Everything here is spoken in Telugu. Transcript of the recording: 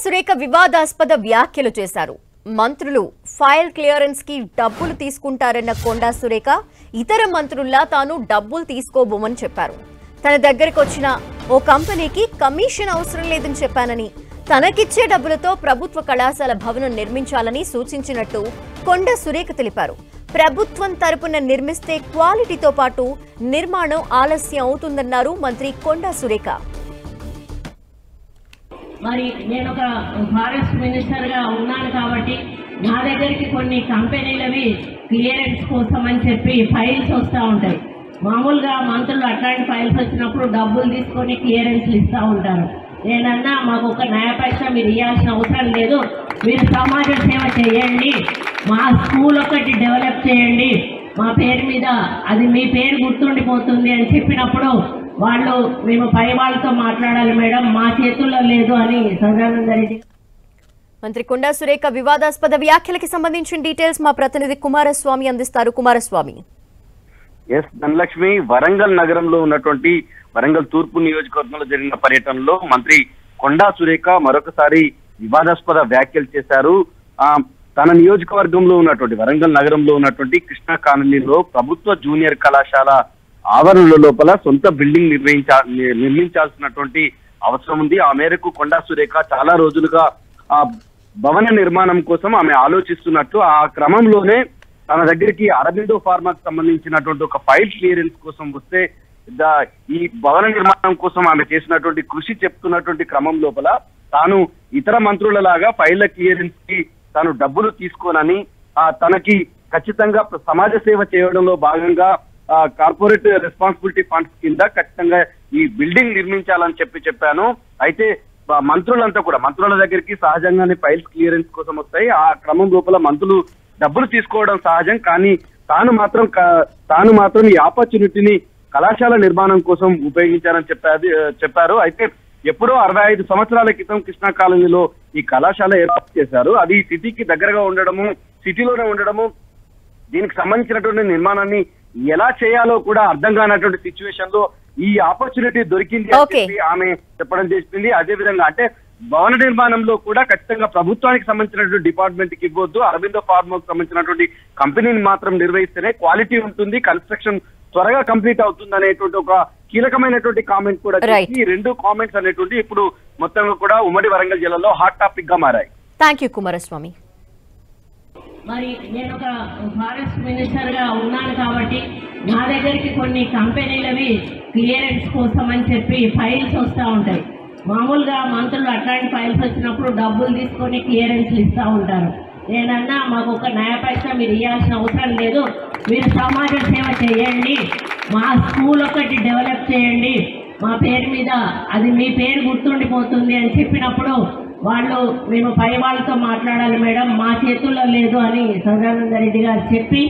సురేఖ వివాదాస్పద వ్యాఖ్యలు చేశారు. మంత్రులు ఫైల్ క్లియరెన్స్ కి డబ్బులు తీసుకుంటారన్న కొండా సురేఖ ఇతర మంత్రుల్లా తాను డబ్బులు తీసుకోబోమని చెప్పారు. తన దగ్గరికి వచ్చిన ఓ కంపెనీకి కమిషన్ అవసరం లేదని చెప్పానని, తనకిచ్చే డబ్బులతో ప్రభుత్వ కళాశాల భవనం నిర్మించాలని సూచించినట్టు కొండా సురేఖ తెలిపారు. ప్రభుత్వం తరపున నిర్మిస్తే క్వాలిటీతో పాటు నిర్మాణం ఆలస్యం అవుతుందన్నారు మంత్రి కొండా సురేఖ. మరి నేను ఒక ఫారెస్ట్ మినిస్టర్గా ఉన్నాను కాబట్టి నా దగ్గరికి కొన్ని కంపెనీలవి క్లియరెన్స్ కోసం అని చెప్పి ఫైల్స్ వస్తూ ఉంటాయి. మామూలుగా మంత్రులు అట్లాంటి ఫైల్స్ వచ్చినప్పుడు డబ్బులు తీసుకొని క్లియరెన్స్లు ఇస్తూ ఉంటారు. నేనన్నా మాకు ఒక న్యాయ పైసా మీరు ఇవ్వాల్సిన అవసరం లేదు, మీరు సమాజ సేవ చేయండి, మా స్కూల్ ఒకటి డెవలప్ చేయండి, మా పేరు మీద అది మీ పేరు గుర్తుండిపోతుంది అని చెప్పినప్పుడు వాళ్ళు మేము పై వాళ్ళతో మాట్లాడాలి మేడం, మా చేతుల్లో లేదు అని సదానంద రెడ్డి. మంత్రి కొండా సురేఖ వివాదాస్పద వ్యాఖ్యలకి సంబంధించిన డీటెయిల్స్ మా ప్రతినిధి కుమారస్వామి అందిస్తారు. కుమారస్వామి. ఎస్ ధనలక్ష్మి, వరంగల్ నగరంలో ఉన్నటువంటి వరంగల్ తూర్పు నియోజకవర్గంలో జరిగిన పర్యటనలో మంత్రి కొండా సురేఖ మరొకసారి వివాదాస్పద వ్యాఖ్యలు చేశారు. తన నియోజకవర్గంలో ఉన్నటువంటి వరంగల్ నగరంలో ఉన్నటువంటి కృష్ణా కాలనీలో ప్రభుత్వ జూనియర్ కళాశాల ఆవరణల లోపల సొంత బిల్డింగ్ నిర్మించాల్సినటువంటి అవసరం ఉంది. ఆ మేరకు కొండా సురేఖ చాలా రోజులుగా ఆ భవన నిర్మాణం కోసం ఆమె ఆలోచిస్తున్నట్టు, ఆ క్రమంలోనే తన దగ్గరికి అరబిందో ఫార్మాకు సంబంధించినటువంటి ఒక ఫైల్ క్లియరెన్స్ కోసం వస్తే ఈ భవన నిర్మాణం కోసం ఆమె చేసినటువంటి కృషి చెప్తున్నటువంటి క్రమం లోపల తాను ఇతర మంత్రుల లాగా ఫైళ్ల క్లియరెన్స్ కి తాను డబ్బులు తీసుకోనని, తనకి ఖచ్చితంగా సమాజ సేవ చేయడంలో భాగంగా కార్పొరేట్ రెస్పాన్సిబిలిటీ ఫండ్స్ కింద ఖచ్చితంగా ఈ బిల్డింగ్ నిర్మించాలని చెప్పాను. అయితే మంత్రులంతా కూడా మంత్రుల దగ్గరికి సహజంగానే ఫైల్స్ క్లియరెన్స్ కోసం వస్తాయి. ఆ క్రమం లోపల మంత్రులు డబ్బులు తీసుకోవడం సహజం, కానీ తాను మాత్రం ఈ ఆపర్చునిటీని కళాశాల నిర్మాణం కోసం ఉపయోగించారని చెప్పారు. అయితే ఎప్పుడో 65 సంవత్సరాల క్రితం కృష్ణా కాలనీలో ఈ కళాశాల ఏర్పాటు చేశారు. అది సిటీకి దగ్గరగా ఉండడము, సిటీలోనే ఉండడము, దీనికి సంబంధించినటువంటి నిర్మాణాన్ని ఎలా చేయాలో కూడా అర్థం కానటువంటి సిచ్యువేషన్ లో ఈ ఆపర్చునిటీ దొరికింది అని చెప్పి ఆమె చెప్పడం చేసింది. అదే విధంగా అంటే భవన నిర్మాణంలో కూడా ఖచ్చితంగా ప్రభుత్వానికి సంబంధించినటువంటి డిపార్ట్మెంట్ కి ఇవ్వద్దు, అరబిందో ఫార్మాకు సంబంధించినటువంటి కంపెనీని మాత్రం నిర్వహిస్తేనే క్వాలిటీ ఉంటుంది, కన్స్ట్రక్షన్ త్వరగా కంప్లీట్ అవుతుంది అనేటువంటి ఒక కీలకమైనటువంటి కామెంట్ కూడా. ఈ రెండు కామెంట్స్ అనేటువంటి ఇప్పుడు మొత్తంగా కూడా ఉమ్మడి వరంగల్ జిల్లాలో హాట్ టాపిక్ గా మారాయి. Thank you Kumaraswamy. మరి నేను ఒక ఫారెస్ట్ మినిస్టర్గా ఉన్నాను కాబట్టి నా దగ్గరికి కొన్ని కంపెనీలవి క్లియరెన్స్ కోసం అని చెప్పి ఫైల్స్ వస్తూ ఉంటాయి. మామూలుగా మంత్రులు అట్లాంటి ఫైల్స్ వచ్చినప్పుడు డబ్బులు తీసుకొని క్లియరెన్స్లు ఇస్తూ ఉంటారు. నేనన్నా మాకు ఒక న్యాయ పైసా మీరు ఇవ్వాల్సిన అవసరం లేదు, మీరు సమాజ సేవ చేయండి, మా స్కూల్ ఒకటి డెవలప్ చేయండి, మా పేరు మీద అది మీ పేరు గుర్తుండిపోతుంది అని చెప్పినప్పుడు వాళ్ళు మేము పై వాళ్ళతో మాట్లాడాలి మేడం, మా చేతుల్లో లేదు అని సదానంద రెడ్డి గారు చెప్పి